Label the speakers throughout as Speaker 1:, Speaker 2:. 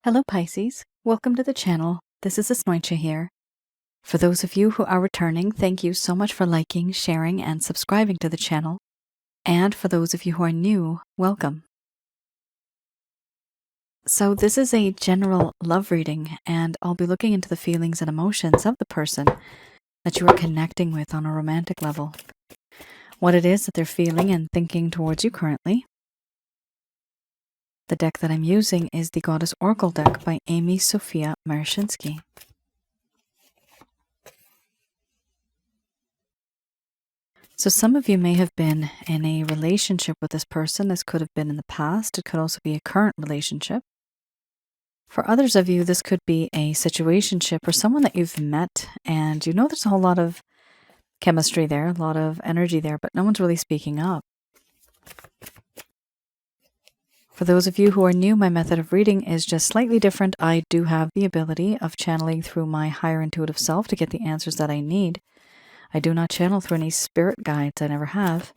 Speaker 1: Hello Pisces, welcome to the channel. This is Asnointia here. For those of you who are returning, thank you so much for liking, sharing, and subscribing to the channel. And for those of you who are new, welcome. So this is a general love reading, and I'll be looking into the feelings and emotions of the person that you are connecting with on a romantic level. What it is that they're feeling and thinking towards you currently. The deck that I'm using is the Goddess Oracle deck by Amy Sophia Marashinsky. So some of you may have been in a relationship with this person. This could have been in the past. It could also be a current relationship. For others of you, this could be a situationship or someone that you've met and you know there's a whole lot of chemistry there, a lot of energy there, but no one's really speaking up. For those of you who are new, my method of reading is just slightly different. I do have the ability of channeling through my higher intuitive self to get the answers that I need. I do not channel through any spirit guides. I never have.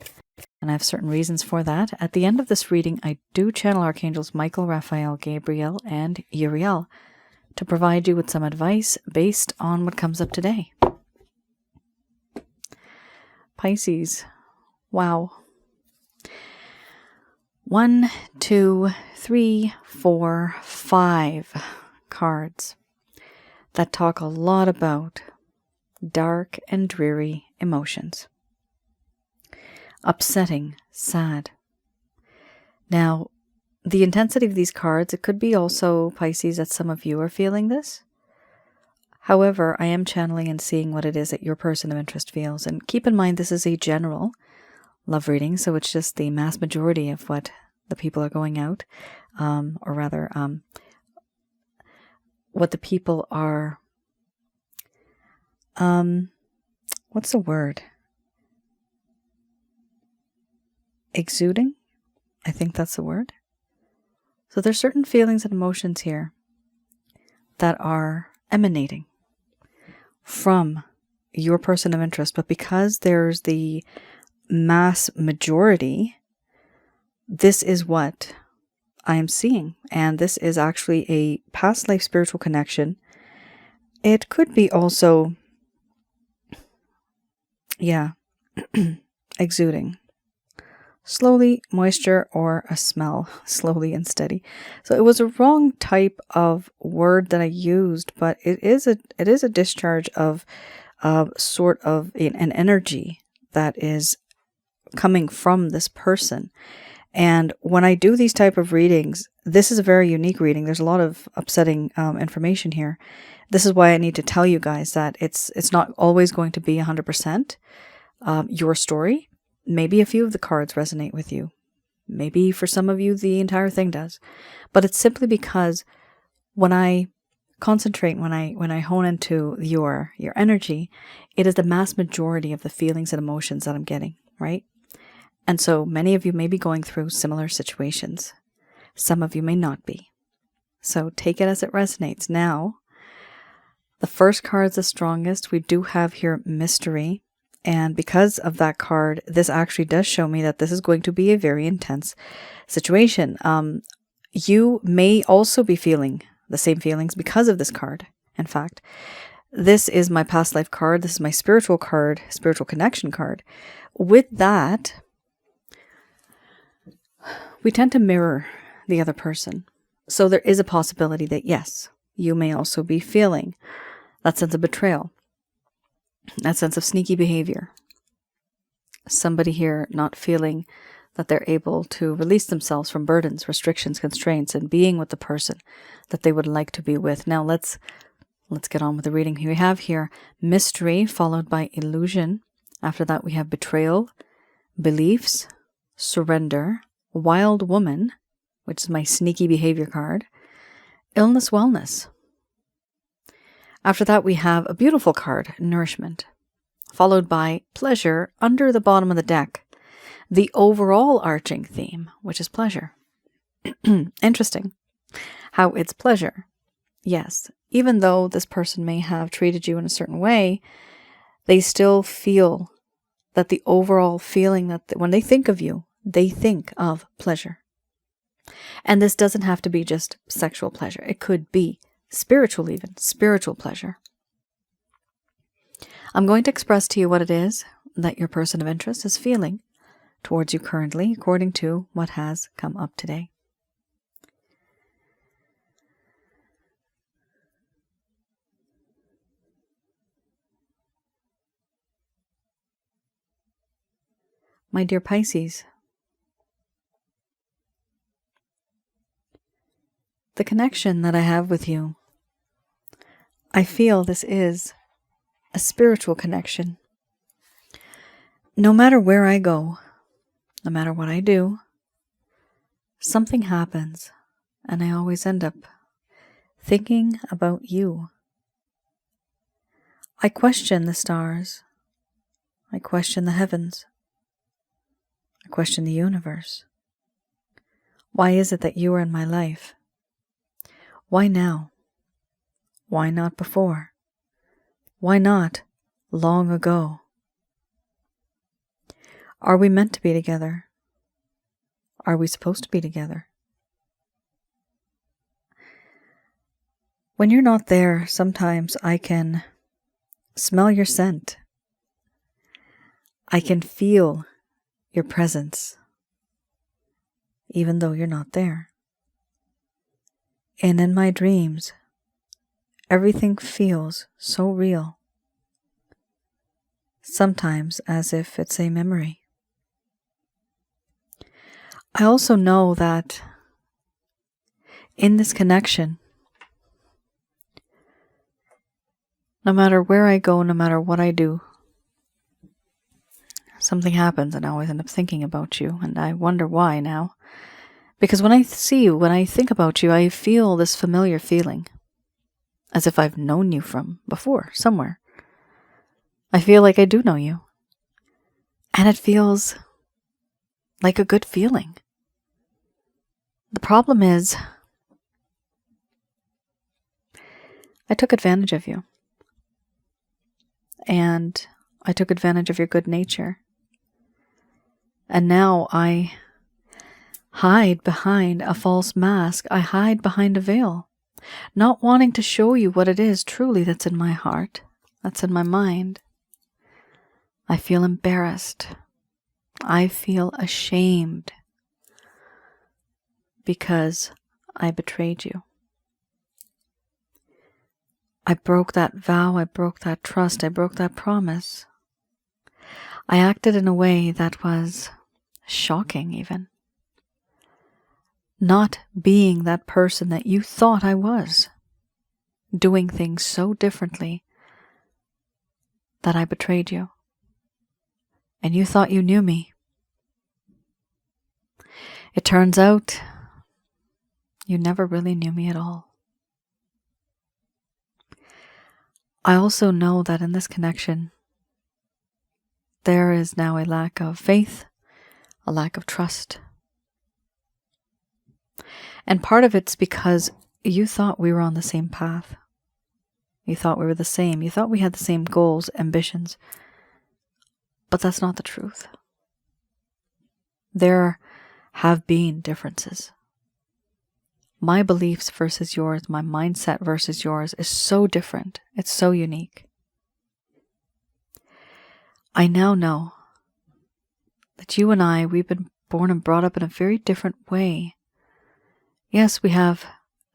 Speaker 1: And I have certain reasons for that. At the end of this reading, I do channel Archangels Michael, Raphael, Gabriel, and Uriel to provide you with some advice based on what comes up today. Pisces. Wow. 1, 2, 3, 4, 5 cards that talk a lot about dark and dreary emotions. Upsetting, sad. Now, the intensity of these cards, it could be also, Pisces, that some of you are feeling this. However, I am channeling and seeing what it is that your person of interest feels. And keep in mind, this is a general love reading, so it's just the mass majority of what the people are going out, or rather, what the people are, what's the word? Exuding? I think that's the word. So there's certain feelings and emotions here that are emanating from your person of interest, but because there's the mass majority, this is what I am seeing. And this is actually a past life spiritual connection. It could be also, yeah, exuding. Slowly, moisture, or a smell, slowly and steady. So it was a wrong type of word that I used, but it is a discharge of sort of an energy that is coming from this person. And when I do these type of readings, this is a very unique reading. There's a lot of upsetting information here. This is why I need to tell you guys that it's not always going to be 100% your story. Maybe a few of the cards resonate with you. Maybe for some of you, the entire thing does. But it's simply because when I concentrate, when I hone into your energy, it is the mass majority of the feelings and emotions that I'm getting, right? And so many of you may be going through similar situations. Some of you may not be. So take it as it resonates. Now, the first card is the strongest. We do have here mystery. And because of that card, this actually does show me that this is going to be a very intense situation. You may also be feeling the same feelings because of this card. In fact, this is my past life card. This is my spiritual card, spiritual connection card. With that, we tend to mirror the other person. So there is a possibility that, yes, you may also be feeling that sense of betrayal, that sense of sneaky behavior. Somebody here not feeling that they're able to release themselves from burdens, restrictions, constraints, and being with the person that they would like to be with. Now let's get on with the reading. We have here mystery followed by illusion. After that we have betrayal, beliefs, surrender, wild woman, which is my sneaky behavior card, illness, wellness. After that, we have a beautiful card, nourishment, followed by pleasure under the bottom of the deck, the overall arching theme, which is pleasure. Interesting how it's pleasure. Yes, even though this person may have treated you in a certain way, they still feel that the overall feeling that when they think of you, they think of pleasure. And this doesn't have to be just sexual pleasure. It could be spiritual, even spiritual pleasure. I'm going to express to you what it is that your person of interest is feeling towards you currently, according to what has come up today. My dear Pisces, the connection that I have with you, I feel this is a spiritual connection. No matter where I go, no matter what I do, something happens, and I always end up thinking about you. I question the stars. I question the heavens. I question the universe. Why is it that you are in my life? Why now? Why not before? Why not long ago? Are we meant to be together? Are we supposed to be together? When you're not there, sometimes I can smell your scent. I can feel your presence, even though you're not there. And in my dreams, everything feels so real, sometimes as if it's a memory. I also know that in this connection, no matter where I go, no matter what I do, something happens and I always end up thinking about you, and I wonder why now. Because when I see you, when I think about you, I feel this familiar feeling, as if I've known you from before, somewhere. I feel like I do know you. And it feels like a good feeling. The problem is, I took advantage of you. And I took advantage of your good nature. And now I hide behind a false mask. I hide behind a veil, not wanting to show you what it is truly that's in my heart, that's in my mind. I feel embarrassed. I feel ashamed because I betrayed you. I broke that vow, I broke that trust, I broke that promise. I acted in a way that was shocking even. Not being that person that you thought I was. Doing things so differently that I betrayed you. And you thought you knew me. It turns out you never really knew me at all. I also know that in this connection, there is now a lack of faith, a lack of trust. And part of it's because you thought we were on the same path. You thought we were the same. You thought we had the same goals, ambitions. But that's not the truth. There have been differences. My beliefs versus yours, my mindset versus yours is so different. It's so unique. I now know that you and I, we've been born and brought up in a very different way. Yes, we have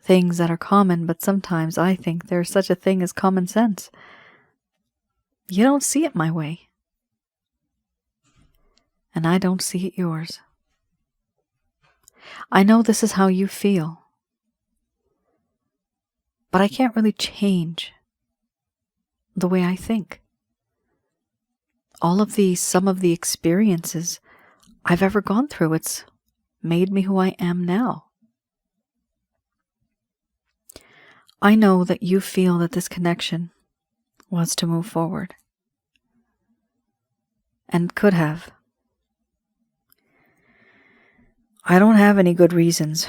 Speaker 1: things that are common, but sometimes I think there's such a thing as common sense. You don't see it my way. And I don't see it yours. I know this is how you feel. But I can't really change the way I think. Some of the experiences I've ever gone through, it's made me who I am now. I know that you feel that this connection was to move forward. And could have. I don't have any good reasons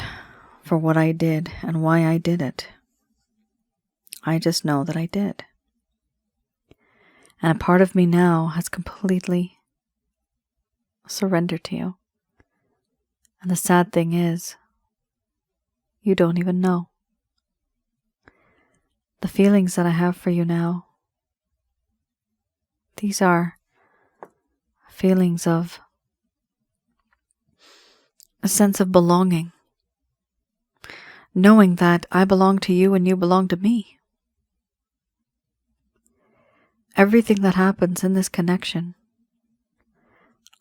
Speaker 1: for what I did and why I did it. I just know that I did. And a part of me now has completely surrendered to you. And the sad thing is, you don't even know. The feelings that I have for you now, these are feelings of a sense of belonging, knowing that I belong to you and you belong to me. Everything that happens in this connection,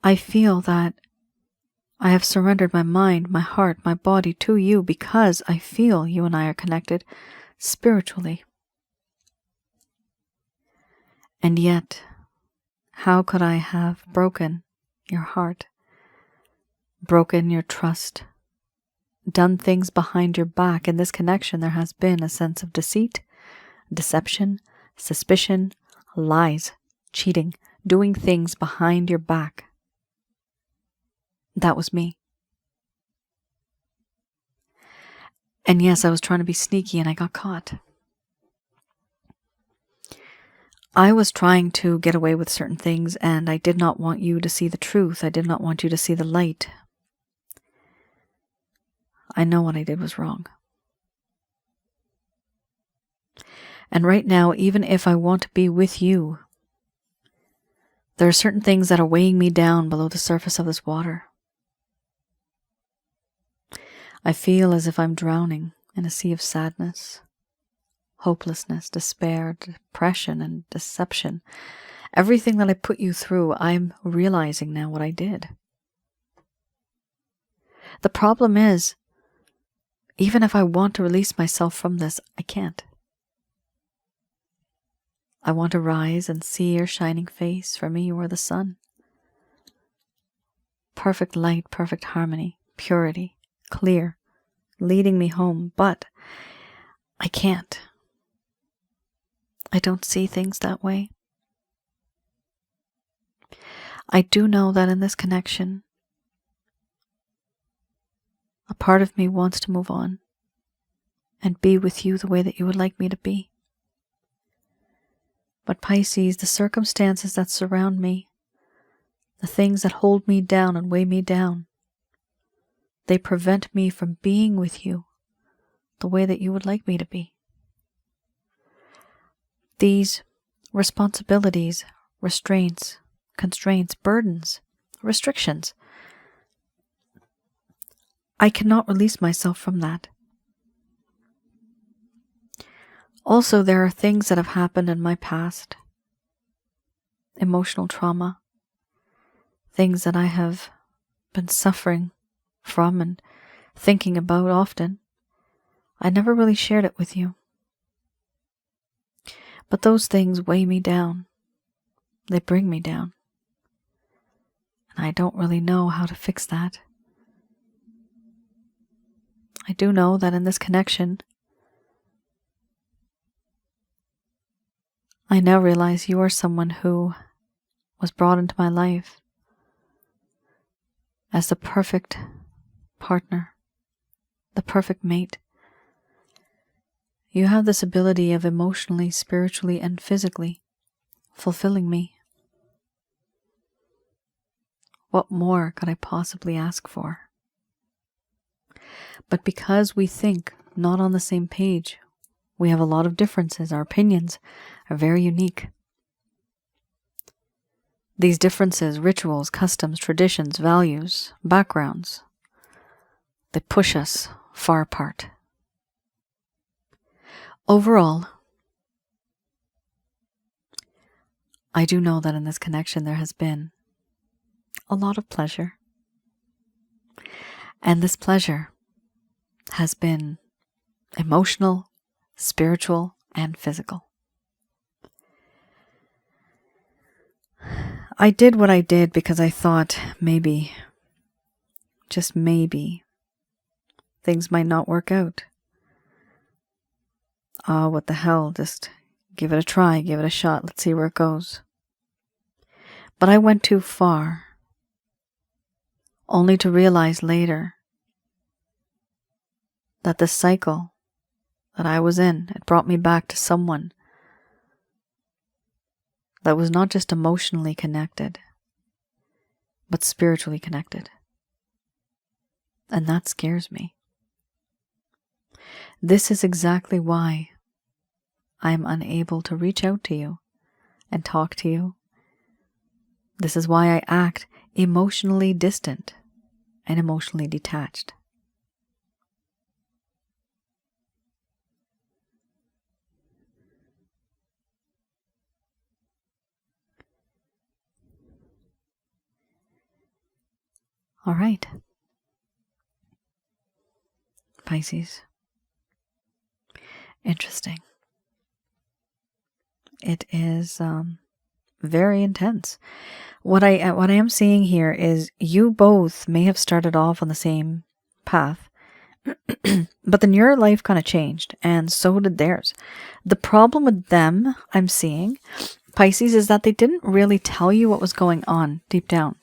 Speaker 1: I feel that I have surrendered my mind, my heart, my body to you because I feel you and I are connected spiritually. And yet, how could I have broken your heart, broken your trust, done things behind your back? In this connection, there has been a sense of deceit, deception, suspicion, lies, cheating, doing things behind your back. That was me. And yes, I was trying to be sneaky and I got caught. I was trying to get away with certain things and I did not want you to see the truth. I did not want you to see the light. I know what I did was wrong. And right now, even if I want to be with you, there are certain things that are weighing me down below the surface of this water. I feel as if I'm drowning in a sea of sadness, hopelessness, despair, depression, and deception. Everything that I put you through, I'm realizing now what I did. The problem is, even if I want to release myself from this, I can't. I want to rise and see your shining face. For me, you are the sun. Perfect light, perfect harmony, purity, clear, leading me home, but I can't. I don't see things that way. I do know that in this connection, a part of me wants to move on and be with you the way that you would like me to be. But Pisces, the circumstances that surround me, the things that hold me down and weigh me down, they prevent me from being with you the way that you would like me to be. These responsibilities, restraints, constraints, burdens, restrictions, I cannot release myself from that. Also, there are things that have happened in my past, emotional trauma, things that I have been suffering from and thinking about often. I never really shared it with you. But those things weigh me down. They bring me down. And I don't really know how to fix that. I do know that in this connection, I now realize you are someone who was brought into my life as the perfect partner, the perfect mate. You have this ability of emotionally, spiritually, and physically fulfilling me. What more could I possibly ask for? But because we think not on the same page, we have a lot of differences. Our opinions are very unique. These differences, rituals, customs, traditions, values, backgrounds, they push us far apart. Overall, I do know that in this connection there has been a lot of pleasure. And this pleasure has been emotional, spiritual, and physical. I did what I did because I thought maybe, just maybe, things might not work out. What the hell, just give it a try, give it a shot, let's see where it goes. But I went too far, only to realize later that the cycle that I was in, it brought me back to someone that was not just emotionally connected, but spiritually connected. And that scares me. This is exactly why I am unable to reach out to you and talk to you. This is why I act emotionally distant and emotionally detached. All right, Pisces. Interesting. It is very intense. What I am seeing here is you both may have started off on the same path, but then your life kind of changed, and so did theirs. The problem with them, I'm seeing, Pisces, is that they didn't really tell you what was going on deep down.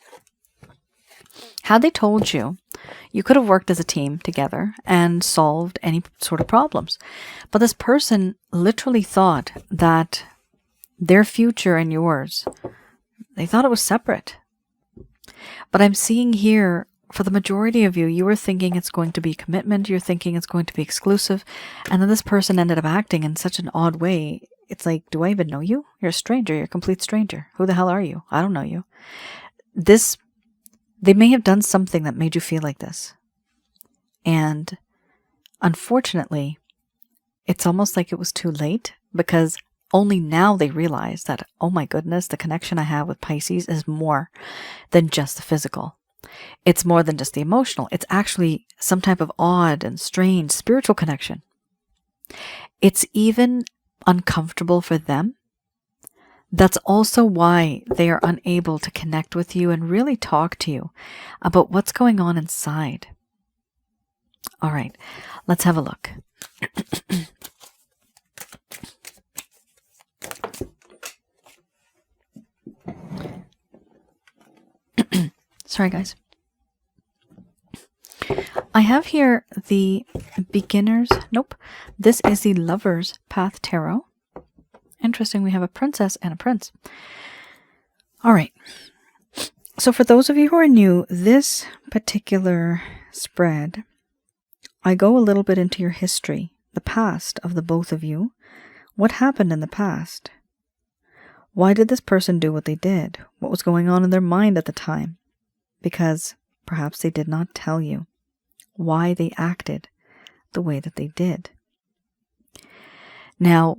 Speaker 1: Had they told you, you could have worked as a team together and solved any sort of problems. But this person literally thought that their future and yours, they thought it was separate. But I'm seeing here, for the majority of you, you were thinking it's going to be commitment, you're thinking it's going to be exclusive, and then this person ended up acting in such an odd way. It's like, do I even know you? You're a stranger, you're a complete stranger. Who the hell are you? I don't know you. They may have done something that made you feel like this. And unfortunately, it's almost like it was too late, because only now they realize that, oh my goodness, the connection I have with Pisces is more than just the physical. It's more than just the emotional. It's actually some type of odd and strange spiritual connection. It's even uncomfortable for them. That's also why they are unable to connect with you and really talk to you about what's going on inside. All right, let's have a look. Sorry, guys. I have here the beginner's, nope, this is the Lover's Path Tarot. Interesting, we have a princess and a prince. All right. So for those of you who are new, this particular spread, I go a little bit into your history, the past of the both of you. What happened in the past? Why did this person do what they did? What was going on in their mind at the time? Because perhaps they did not tell you why they acted the way that they did. Now,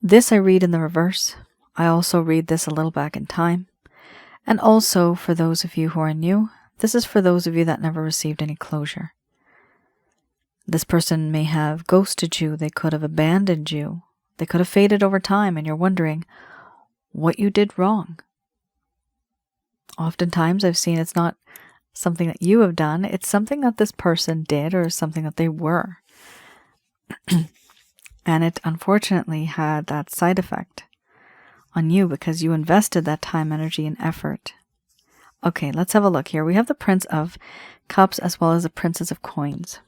Speaker 1: this I read in the reverse. I also read this a little back in time. And also, for those of you who are new, this is for those of you that never received any closure. This person may have ghosted you. They could have abandoned you. They could have faded over time, and you're wondering what you did wrong. Oftentimes, I've seen it's not something that you have done. It's something that this person did or something that they were. And it unfortunately had that side effect on you because you invested that time, energy, and effort. Okay, let's have a look here. We have the Prince of Cups as well as the Princess of Coins.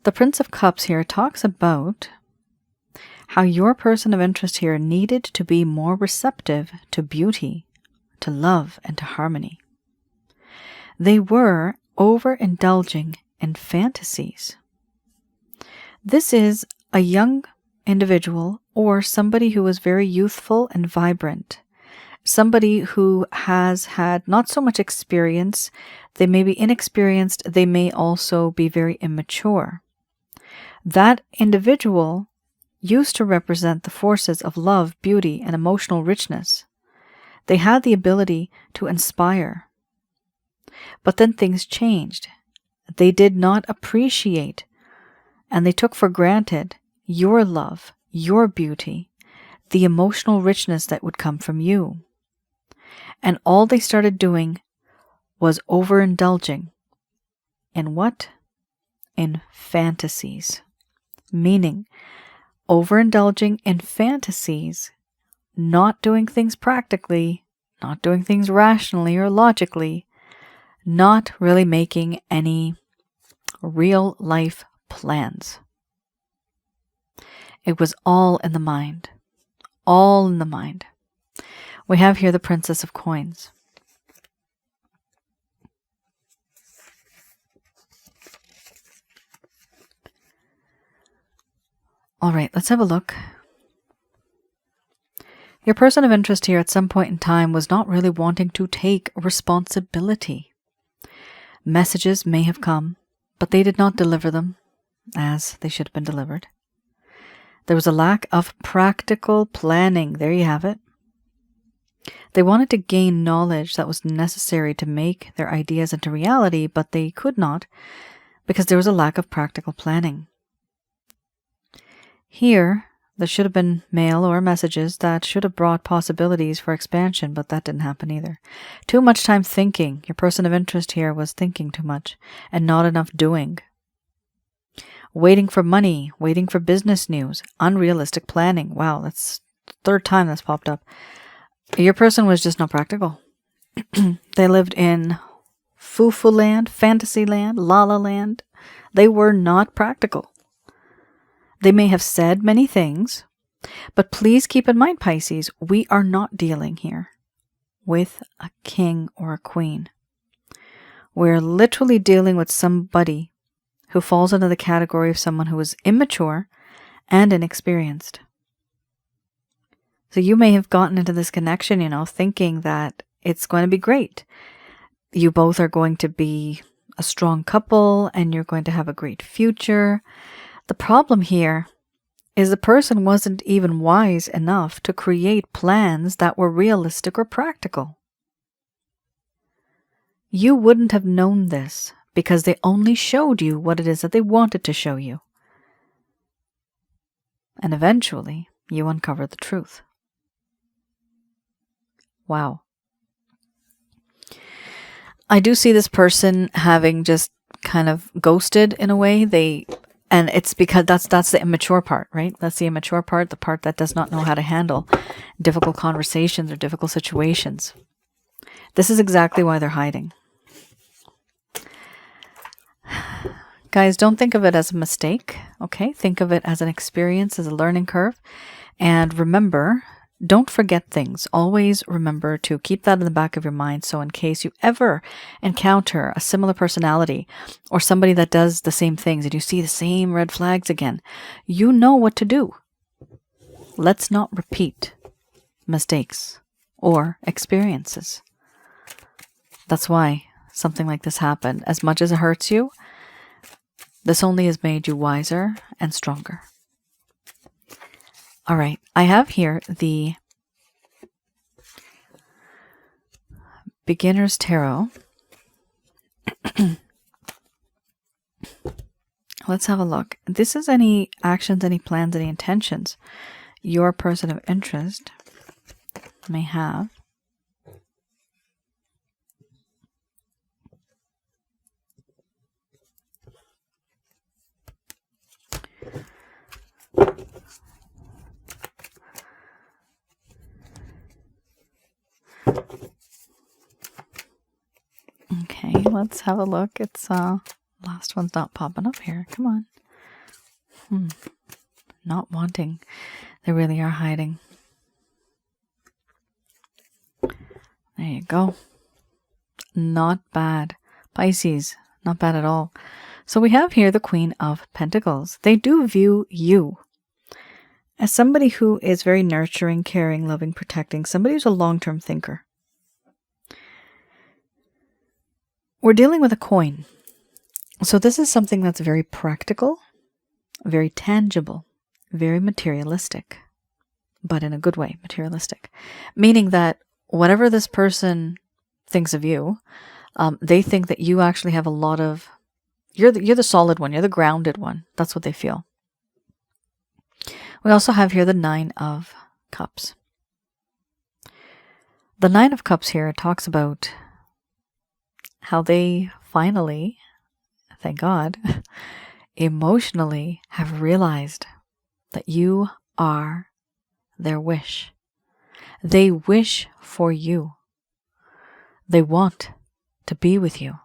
Speaker 1: The Prince of Cups here talks about how your person of interest here needed to be more receptive to beauty, to love, and to harmony. They were overindulging in fantasies. This is a young individual or somebody who is very youthful and vibrant. Somebody who has had not so much experience. They may be inexperienced. They may also be very immature. That individual used to represent the forces of love, beauty, and emotional richness. They had the ability to inspire. But then things changed. They did not appreciate and they took for granted your love, your beauty, the emotional richness that would come from you. And all they started doing was overindulging in what? In fantasies. Meaning, overindulging in fantasies, not doing things practically, not doing things rationally or logically, not really making any real life plans. It was all in the mind. All in the mind. We have here the Princess of Coins. All right, let's have a look. Your person of interest here at some point in time was not really wanting to take responsibility. Messages may have come, but they did not deliver them as they should have been delivered. There was a lack of practical planning. There you have it. They wanted to gain knowledge that was necessary to make their ideas into reality, but they could not because there was a lack of practical planning. Here, there should have been mail or messages that should have brought possibilities for expansion, but that didn't happen either. Too much time thinking. Your person of interest here was thinking too much and not enough doing. Waiting for money, waiting for business news, unrealistic planning. Wow, that's the third time that's popped up. Your person was just not practical. They lived in foo-foo land, fantasy land, la-la land. They were not practical. They may have said many things, but please keep in mind, Pisces, we are not dealing here with a king or a queen. We're literally dealing with somebody who falls into the category of someone who is immature and inexperienced. So you may have gotten into this connection, thinking that it's going to be great. You both are going to be a strong couple and you're going to have a great future. The problem here is the person wasn't even wise enough to create plans that were realistic or practical. You wouldn't have known this because they only showed you what it is that they wanted to show you. And eventually, you uncovered the truth. Wow. I do see this person having just kind of ghosted in a way. And it's because that's the immature part, right? That's the immature part, the part that does not know how to handle difficult conversations or difficult situations. This is exactly why they're hiding. Guys, don't think of it as a mistake, okay? Think of it as an experience, as a learning curve. And remember, don't forget things. Always remember to keep that in the back of your mind. So in case you ever encounter a similar personality or somebody that does the same things and you see the same red flags again, you know what to do. Let's not repeat mistakes or experiences. That's why something like this happened. As much as it hurts you, this only has made you wiser and stronger. All right, I have here the Beginner's Tarot. Let's have a look. This is any actions, any plans, any intentions your person of interest may have. Okay, let's have a look. It's last one's not popping up here. Come on. Not wanting. They really are hiding. There you go. Not bad. Pisces, not bad at all. So we have here the Queen of Pentacles. They do view you as somebody who is very nurturing, caring, loving, protecting, somebody who's a long-term thinker. We're dealing with a coin. So this is something that's very practical, very tangible, very materialistic, but in a good way, materialistic. Meaning that whatever this person thinks of you, they think that you actually have a lot of, you're the solid one, you're the grounded one. That's what they feel. We also have here the Nine of Cups. The Nine of Cups here talks about how they finally, thank God, emotionally have realized that you are their wish. They wish for you. They want to be with you.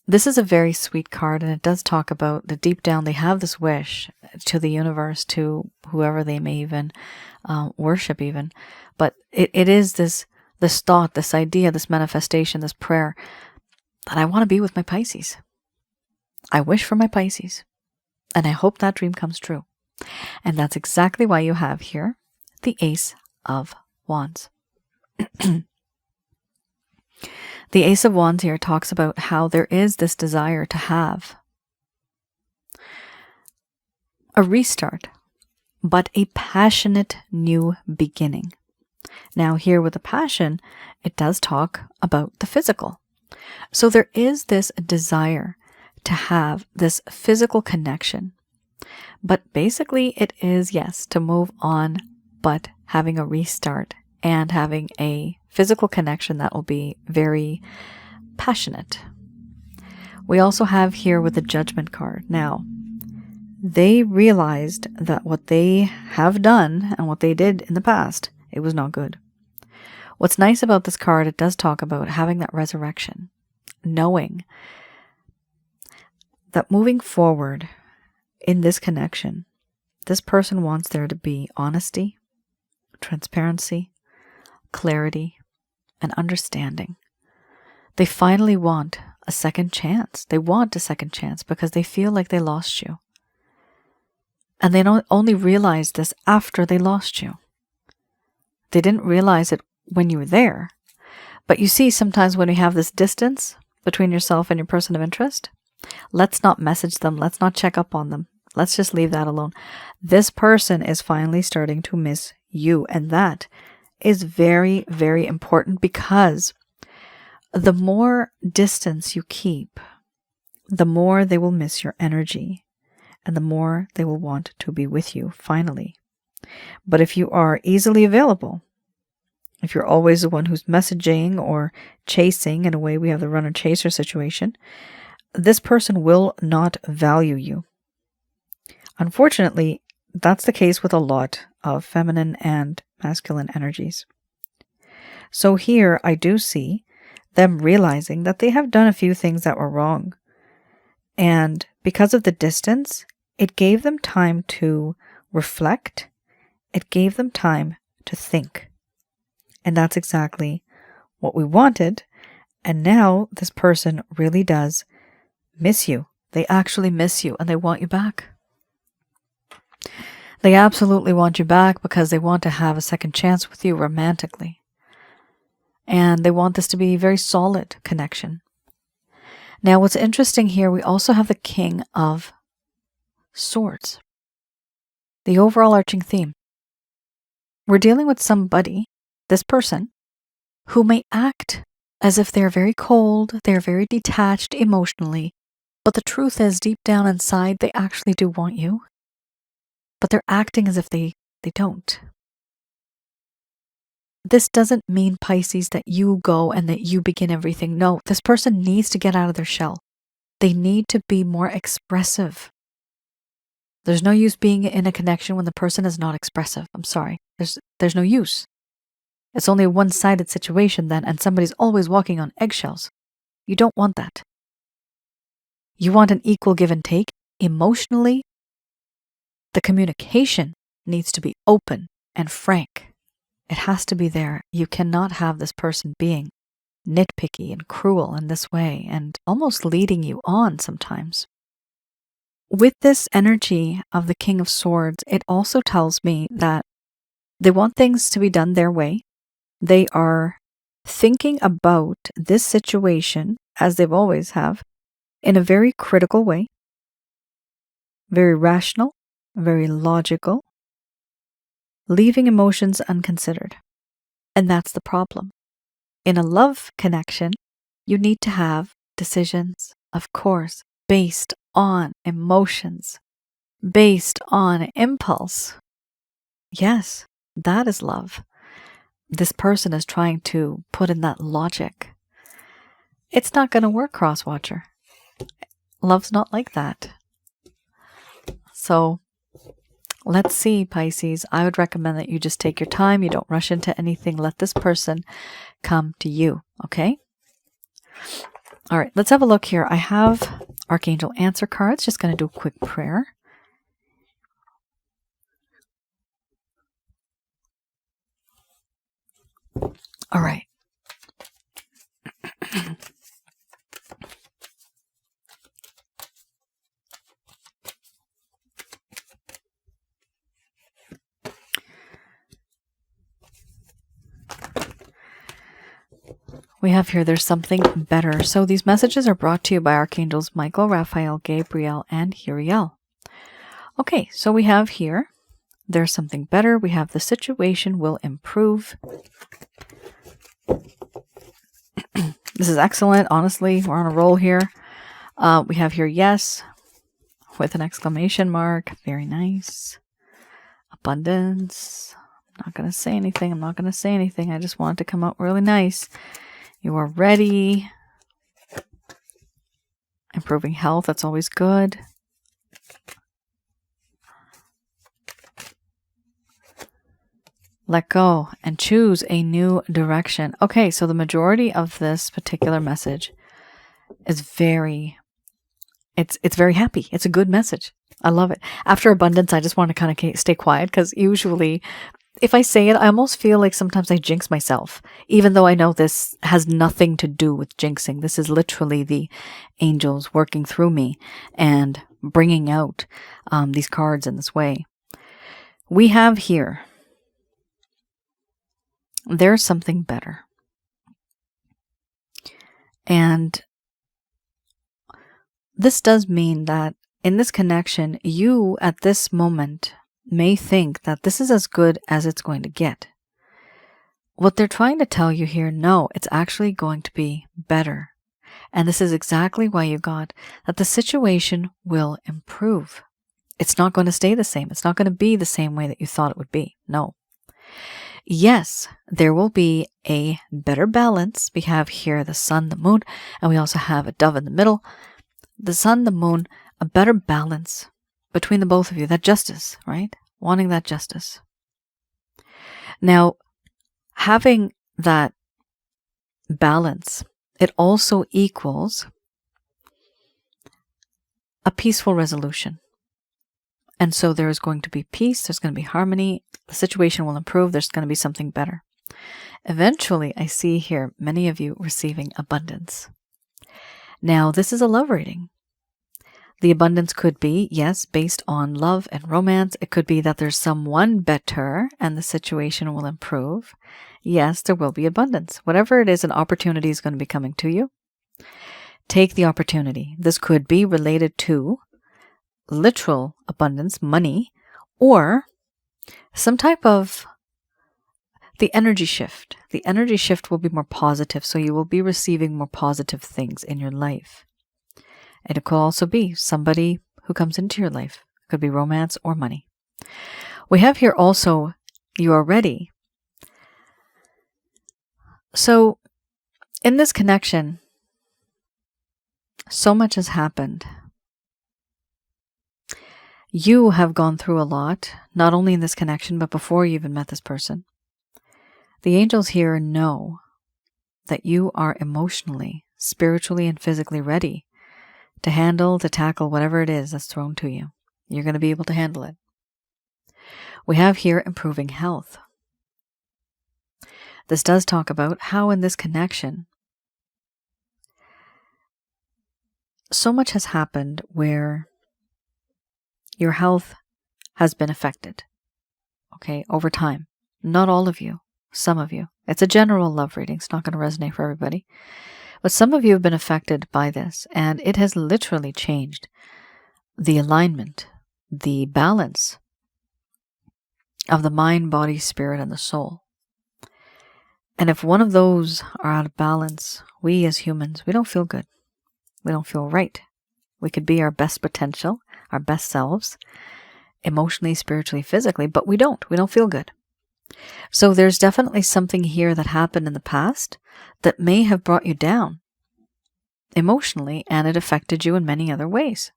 Speaker 1: This is a very sweet card, and it does talk about that deep down they have this wish to the universe, to whoever they may even worship even. But it is this thought, this idea, this manifestation, this prayer that I want to be with my Pisces. I wish for my Pisces, and I hope that dream comes true. And that's exactly why you have here the Ace of Wands. The Ace of Wands here talks about how there is this desire to have a restart, but a passionate new beginning. Now here with the passion, it does talk about the physical. So there is this desire to have this physical connection. But basically it is, yes, to move on, but having a restart and having a physical connection that will be very passionate. We also have here with the Judgment card. Now, they realized that what they have done and what they did in the past, it was not good. What's nice about this card, it does talk about having that resurrection, knowing that moving forward in this connection, this person wants there to be honesty, transparency, clarity, and understanding. They finally want a second chance. They want a second chance because they feel like they lost you. And they don't only realize this after they lost you. They didn't realize it when you were there. But you see, sometimes when you have this distance between yourself and your person of interest, let's not message them. Let's not check up on them. Let's just leave that alone. This person is finally starting to miss you. And that is very, very important, because the more distance you keep, the more they will miss your energy and the more they will want to be with you finally. But if you are easily available, if you're always the one who's messaging or chasing, in a way we have the runner-chaser situation, this person will not value you. Unfortunately, that's the case with a lot of feminine and masculine energies. So here I do see them realizing that they have done a few things that were wrong. And because of the distance, it gave them time to reflect. It gave them time to think. And that's exactly what we wanted. And now this person really does miss you. They actually miss you and they want you back. They absolutely want you back because they want to have a second chance with you romantically. And they want this to be a very solid connection. Now, what's interesting here, we also have the King of Swords. The overall arching theme. We're dealing with somebody, this person, who may act as if they're very cold, they're very detached emotionally, but the truth is, deep down inside, they actually do want you. But they're acting as if they don't. This doesn't mean, Pisces, that you go and that you begin everything. No, this person needs to get out of their shell. They need to be more expressive. There's no use being in a connection when the person is not expressive. I'm sorry. There's no use. It's only a one-sided situation then, and somebody's always walking on eggshells. You don't want that. You want an equal give and take. Emotionally, the communication needs to be open and frank. It has to be there. You cannot have this person being nitpicky and cruel in this way and almost leading you on sometimes. With this energy of the King of Swords, it also tells me that they want things to be done their way. They are thinking about this situation, as they've always have, in a very critical way, very rational, very logical, leaving emotions unconsidered. And that's the problem. In a love connection, you need to have decisions, of course, based on emotions, based on impulse. Yes, that is love. This person is trying to put in that logic. It's not going to work, Crosswatcher. Love's not like that. So let's see, Pisces. I would recommend that you just take your time. You don't rush into anything. Let this person come to you, okay? All right, let's have a look here. I have Archangel Answer cards. Just going to do a quick prayer. All right. We have here, there's something better. So these messages are brought to you by Archangels Michael, Raphael, Gabriel, and Uriel. Okay, so we have here, there's something better. We have the situation will improve. This is excellent. Honestly, we're on a roll here. We have here, yes, with an exclamation mark. Very nice. Abundance. I'm not going to say anything. I'm not going to say anything. I just want it to come out really nice. You are ready. Improving health. That's always good. Let go and choose a new direction. Okay, so the majority of this particular message is it's very happy. It's a good message. I love it. After abundance, I just want to kind of stay quiet because usually if I say it, I almost feel like sometimes I jinx myself, even though I know this has nothing to do with jinxing. This is literally the angels working through me and bringing out these cards in this way. We have here, there's something better. And this does mean that in this connection, you at this moment may think that this is as good as it's going to get. What they're trying to tell you here, no, it's actually going to be better. And this is exactly why you got that the situation will improve. It's not going to stay the same. It's not going to be the same way that you thought it would be. No. Yes, there will be a better balance. We have here the sun, the moon, and we also have a dove in the middle. The sun, the moon, a better balance between the both of you. That justice, right? Wanting that justice. Now, having that balance, it also equals a peaceful resolution. And so there is going to be peace, there's going to be harmony, the situation will improve, there's going to be something better. Eventually, I see here many of you receiving abundance. Now, this is a love reading. The abundance could be, yes, based on love and romance. It could be that there's someone better and the situation will improve. Yes, there will be abundance. Whatever it is, an opportunity is going to be coming to you. Take the opportunity. This could be related to literal abundance, money, or some type of the energy shift. The energy shift will be more positive, so you will be receiving more positive things in your life. And it could also be somebody who comes into your life. It could be romance or money. We have here also, you are ready. So in this connection, so much has happened. You have gone through a lot, not only in this connection, but before you even met this person. The angels here know that you are emotionally, spiritually, and physically ready to handle, to tackle whatever it is that's thrown to you. You're going to be able to handle it. We have here improving health. This does talk about how in this connection, so much has happened where your health has been affected, okay, over time. Not all of you, some of you. It's a general love reading. It's not going to resonate for everybody. But some of you have been affected by this, and it has literally changed the alignment, the balance of the mind, body, spirit, and the soul. And if one of those are out of balance, we as humans, we don't feel good. We don't feel right. We could be our best potential, our best selves, emotionally, spiritually, physically, but we don't. We don't feel good. So there's definitely something here that happened in the past that may have brought you down emotionally, and it affected you in many other ways.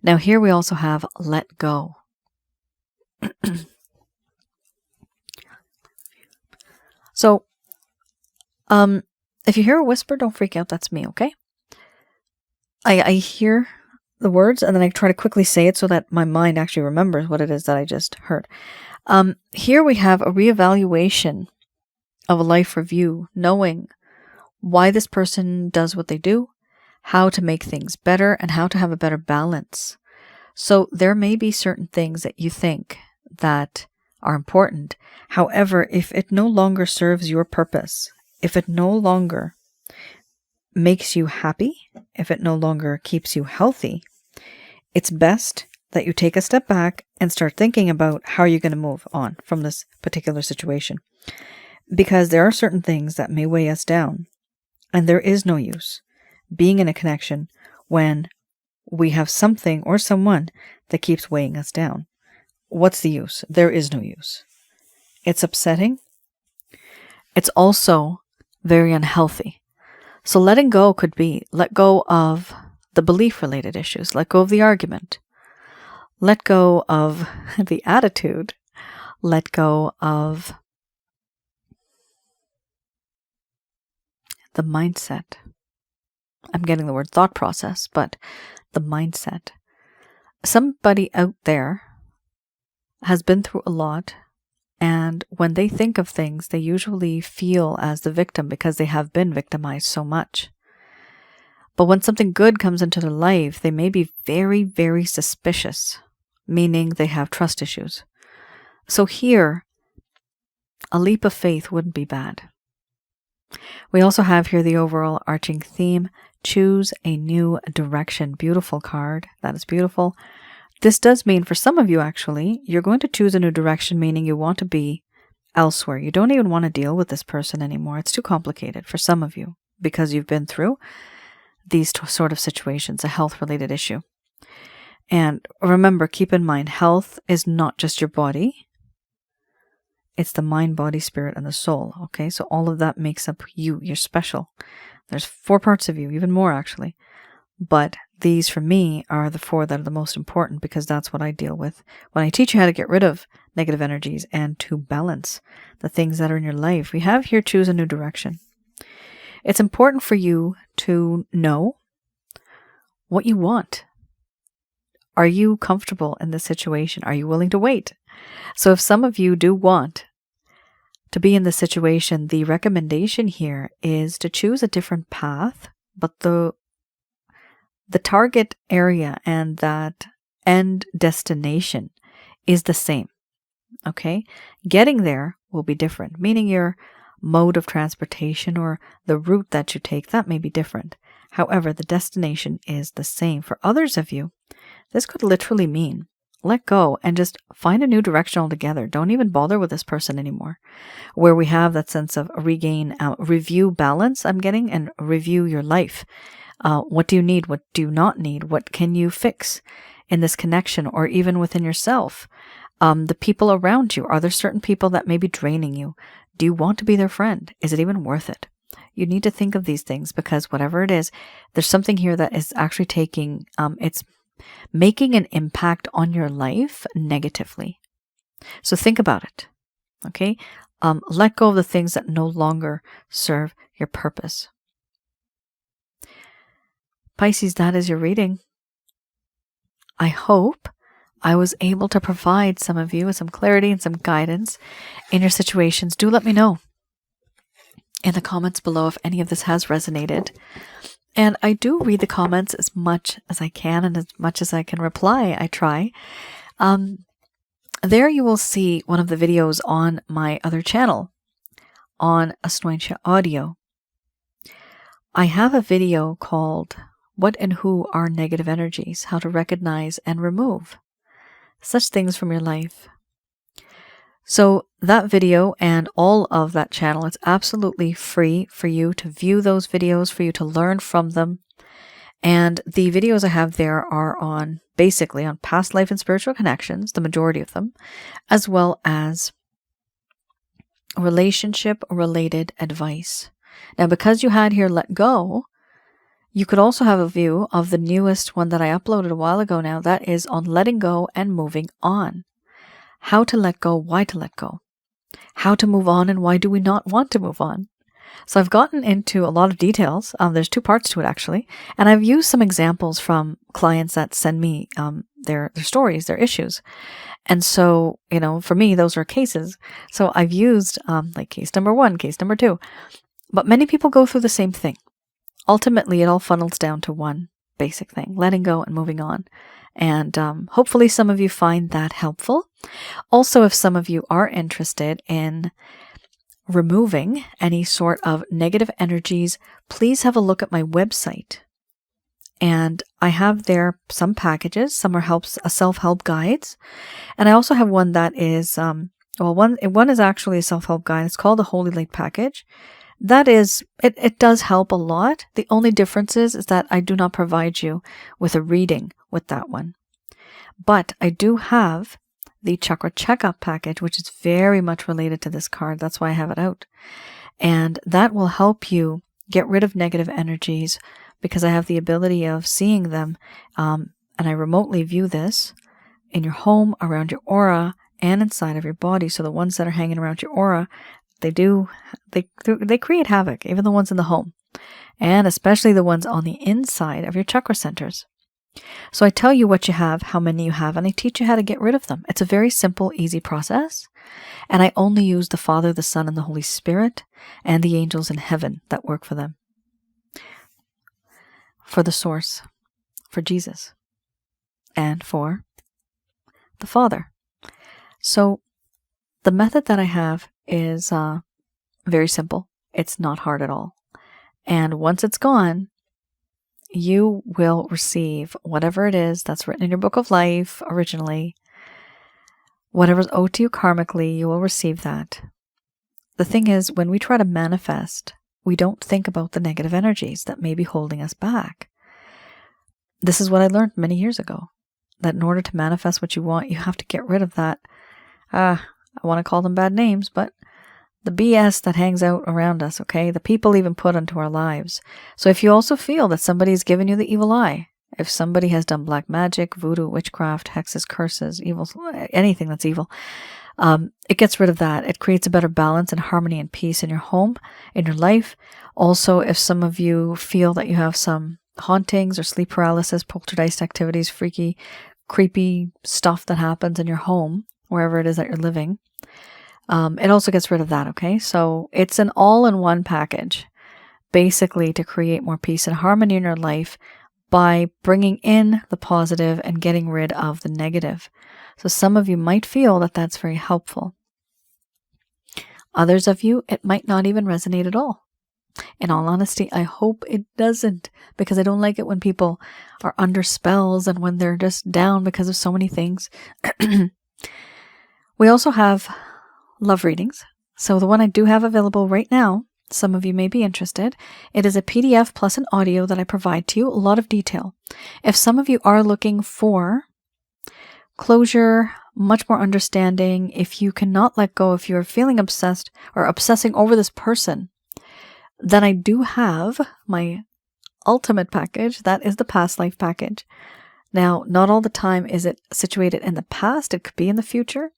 Speaker 1: Now here we also have let go. So, if you hear a whisper, don't freak out. That's me, okay? I hear the words and then I try to quickly say it so that my mind actually remembers what it is that I just heard. Here we have a reevaluation of a life review, knowing why this person does what they do, how to make things better, and how to have a better balance. So there may be certain things that you think that are important. However, if it no longer serves your purpose, if it no longer makes you happy, if it no longer keeps you healthy, it's best that you take a step back and start thinking about how you're going to move on from this particular situation. Because there are certain things that may weigh us down, and there is no use being in a connection when we have something or someone that keeps weighing us down. What's the use? There is no use. It's upsetting. It's also very unhealthy. So letting go could be let go of the belief-related issues, let go of the argument, let go of the attitude, let go of the mindset. I'm getting the word thought process, but the mindset. Somebody out there has been through a lot, and when they think of things, they usually feel as the victim because they have been victimized so much. But when something good comes into their life, they may be very, very suspicious, meaning they have trust issues. So here, a leap of faith wouldn't be bad. We also have here the overall arching theme, choose a new direction. Beautiful card. That is beautiful. This does mean for some of you, actually, you're going to choose a new direction, meaning you want to be elsewhere. You don't even want to deal with this person anymore. It's too complicated for some of you because you've been through these sort of situations, a health-related issue. And remember, keep in mind, health is not just your body. It's the mind, body, spirit, and the soul. Okay, so all of that makes up you. You're special. There's 4 parts of you, even more actually. But these, for me, are the 4 that are the most important because that's what I deal with when I teach you how to get rid of negative energies and to balance the things that are in your life. We have here choose a new direction. It's important for you to know what you want. Are you comfortable in this situation? Are you willing to wait? So if some of you do want to be in this situation, the recommendation here is to choose a different path, but the target area and that end destination is the same. Okay? Getting there will be different, meaning your mode of transportation or the route that you take, that may be different. However, the destination is the same. For others of you, this could literally mean let go and just find a new direction altogether. Don't even bother with this person anymore. Where we have that sense of regain, review balance, I'm getting, and review your life. What do you need? What do you not need? What can you fix in this connection or even within yourself? The people around you, are there certain people that may be draining you? Do you want to be their friend? Is it even worth it? You need to think of these things because whatever it is, there's something here that is actually taking, it's making an impact on your life negatively. So think about it, okay? Let go of the things that no longer serve your purpose. Pisces, that is your reading. I hope I was able to provide some of you with some clarity and some guidance in your situations. Do let me know in the comments below if any of this has resonated. And I do read the comments as much as I can and as much as I can reply. I try. There you will see one of the videos on my other channel on Asnointia Audio. I have a video called What and Who Are Negative Energies? How to Recognize and Remove Such Things from Your Life. So that video and all of that channel, it's absolutely free for you to view those videos, for you to learn from them. And the videos I have there are on basically on past life and spiritual connections, the majority of them, as well as relationship-related advice. Now, because you had here Let Go, you could also have a view of the newest one that I uploaded a while ago now. That is on letting go and moving on. How to let go, why to let go. How to move on and why do we not want to move on. So I've gotten into a lot of details. There's 2 parts to it actually. And I've used some examples from clients that send me their stories, their issues. And so, for me, those are cases. So I've used like case number 1, case number 2. But many people go through the same thing. Ultimately, it all funnels down to one basic thing, letting go and moving on. And hopefully some of you find that helpful. Also, if some of you are interested in removing any sort of negative energies, please have a look at my website. And I have there some packages. Some are self-help guides. And I also have one that is, one is actually a self-help guide. It's called the Holy Light Package. That is, it does help a lot. The only difference is that I do not provide you with a reading with that one. But I do have the Chakra Checkup package, which is very much related to this card. That's why I have it out. And that will help you get rid of negative energies, because I have the ability of seeing them, and I remotely view this in your home, around your aura, and inside of your body. So the ones that are hanging around your aura, they create havoc, even the ones in the home, and especially the ones on the inside of your chakra centers. So I tell you what you have, how many you have, and I teach you how to get rid of them. It's a very simple, easy process. And I only use the Father, the Son, and the Holy Spirit, and the angels in heaven that work for them. For the source, for Jesus, and for the Father. So the method that I have is very simple. It's not hard at all. And once it's gone, you will receive whatever it is that's written in your book of life originally. Whatever's owed to you karmically, you will receive that. The thing is, when we try to manifest, we don't think about the negative energies that may be holding us back. This is what I learned many years ago, that in order to manifest what you want, you have to get rid of that, I want to call them bad names, but the BS that hangs out around us, okay? The people even put into our lives. So if you also feel that somebody's given you the evil eye, if somebody has done black magic, voodoo, witchcraft, hexes, curses, evil, anything that's evil, it gets rid of that. It creates a better balance and harmony and peace in your home, in your life. Also, if some of you feel that you have some hauntings or sleep paralysis, poltergeist activities, freaky, creepy stuff that happens in your home, wherever it is that you're living, it also gets rid of that, okay? So it's an all-in-one package, basically to create more peace and harmony in your life by bringing in the positive and getting rid of the negative. So some of you might feel that that's very helpful. Others of you, it might not even resonate at all. In all honesty, I hope it doesn't, because I don't like it when people are under spells and when they're just down because of so many things. We also have love readings. So the one I do have available right now, some of you may be interested. It is a PDF plus an audio that I provide to you, a lot of detail. If some of you are looking for closure, much more understanding, if you cannot let go, if you're feeling obsessed or obsessing over this person, then I do have my ultimate package. That is the past life package. Now, not all the time is it situated in the past. It could be in the future.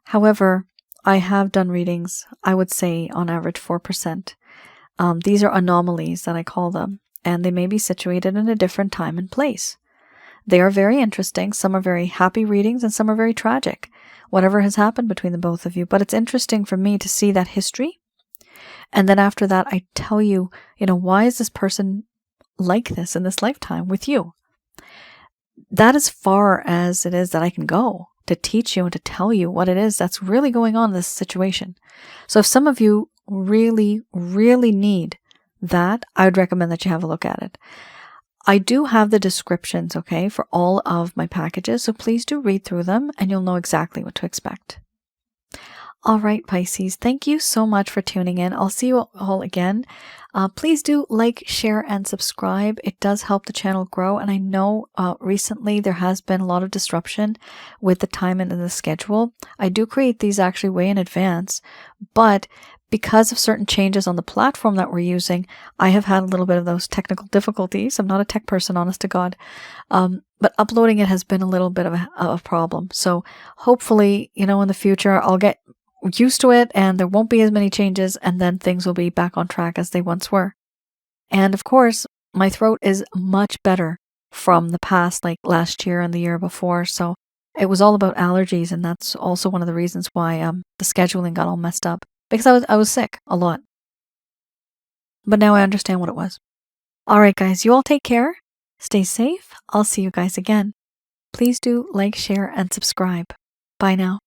Speaker 1: However, I have done readings, I would say on average 4%. These are anomalies that I call them, and they may be situated in a different time and place. They are very interesting. Some are very happy readings and some are very tragic, whatever has happened between the both of you. But it's interesting for me to see that history. And then after that, I tell you, why is this person like this in this lifetime with you? That as far as it is that I can go to teach you and to tell you what it is that's really going on in this situation. So if some of you really, really need that, I would recommend that you have a look at it. I do have the descriptions, okay, for all of my packages, so please do read through them and you'll know exactly what to expect. All right, Pisces, thank you so much for tuning in. I'll see you all again. Please do like, share, and subscribe. It does help the channel grow. And I know recently there has been a lot of disruption with the time and the schedule. I do create these actually way in advance, but because of certain changes on the platform that we're using, I have had a little bit of those technical difficulties. I'm not a tech person, honest to God. But uploading it has been a little bit of a problem. So hopefully, in the future, I'll get used to it and there won't be as many changes, and then things will be back on track as they once were. And of course, my throat is much better from the past, like last year and the year before. So it was all about allergies, and that's also one of the reasons why the scheduling got all messed up, because I was sick a lot. But now I understand what it was. All right, guys, you all take care. Stay safe. I'll see you guys again. Please do like, share, and subscribe. Bye now.